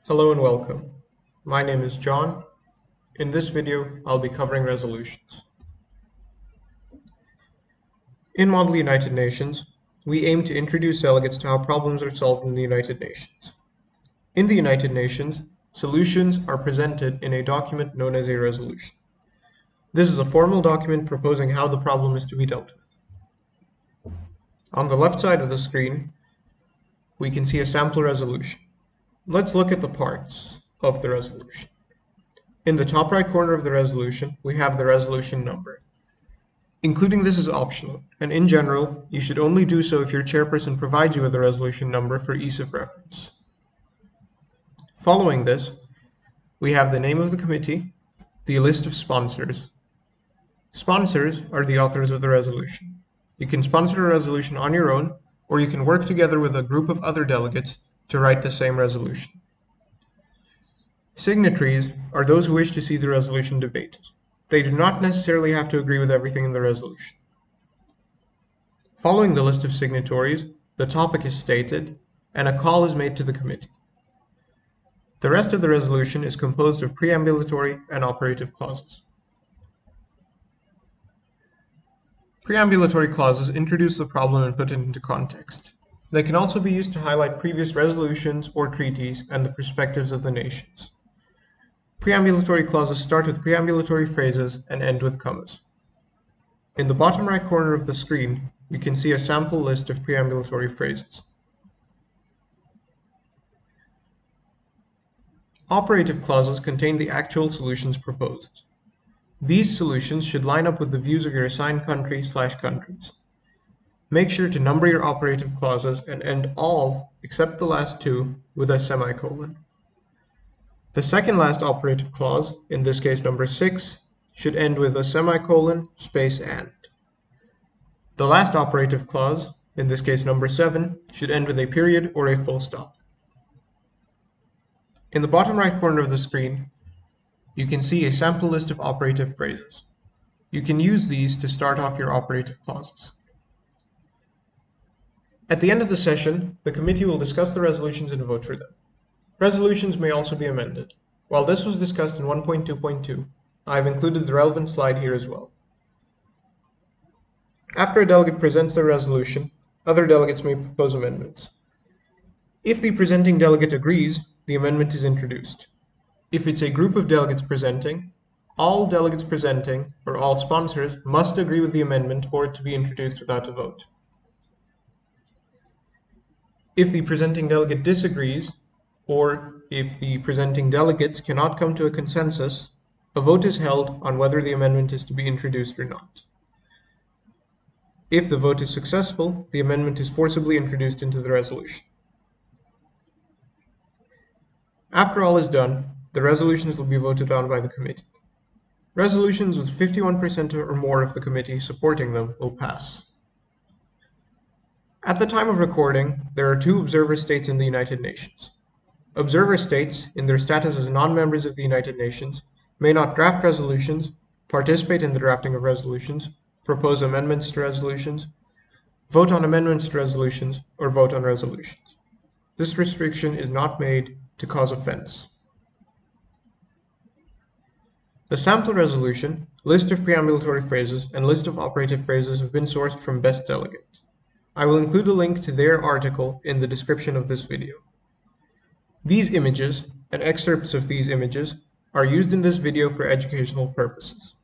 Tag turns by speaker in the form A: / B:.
A: Hello and welcome. My name is John. In this video, I'll be covering resolutions. In Model United Nations, we aim to introduce delegates to how problems are solved in the United Nations. In the United Nations, solutions are presented in a document known as a resolution. This is a formal document proposing how the problem is to be dealt with. On the left side of the screen, we can see a sample resolution. Let's look at the parts of the resolution. In the top right corner of the resolution, we have the resolution number. Including this is optional, and in general, you should only do so if your chairperson provides you with a resolution number for ease of reference. Following this, we have the name of the committee, the list of sponsors. Sponsors are the authors of the resolution. You can sponsor a resolution on your own, or you can work together with a group of other delegates to write the same resolution. Signatories are those who wish to see the resolution debated. They do not necessarily have to agree with everything in the resolution. Following the list of signatories, the topic is stated, and a call is made to the committee. The rest of the resolution is composed of preambulatory and operative clauses. Preambulatory clauses introduce the problem and put it into context. They can also be used to highlight previous resolutions or treaties and the perspectives of the nations. Preambulatory clauses start with preambulatory phrases and end with commas. In the bottom right corner of the screen, you can see a sample list of preambulatory phrases. Operative clauses contain the actual solutions proposed. These solutions should line up with the views of your assigned country/countries. Make sure to number your operative clauses and end all, except the last two, with a semicolon. The second last operative clause, in this case number 6, should end with a semicolon, space and. The last operative clause, in this case number 7, should end with a period or a full stop. In the bottom right corner of the screen, you can see a sample list of operative phrases. You can use these to start off your operative clauses. At the end of the session, the committee will discuss the resolutions and vote for them. Resolutions may also be amended. While this was discussed in 1.2.2, I have included the relevant slide here as well. After a delegate presents their resolution, other delegates may propose amendments. If the presenting delegate agrees, the amendment is introduced. If it's a group of delegates presenting, all delegates presenting, or all sponsors, must agree with the amendment for it to be introduced without a vote. If the presenting delegate disagrees, or if the presenting delegates cannot come to a consensus, a vote is held on whether the amendment is to be introduced or not. If the vote is successful, the amendment is forcibly introduced into the resolution. After all is done, the resolutions will be voted on by the committee. Resolutions with 51% or more of the committee supporting them will pass. At the time of recording, there are 2 observer states in the United Nations. Observer states, in their status as non-members of the United Nations, may not draft resolutions, participate in the drafting of resolutions, propose amendments to resolutions, vote on amendments to resolutions, or vote on resolutions. This restriction is not made to cause offense. The sample resolution, list of preambulatory phrases, and list of operative phrases have been sourced from Best Delegate. I will include a link to their article in the description of this video. These images, and excerpts of these images, are used in this video for educational purposes.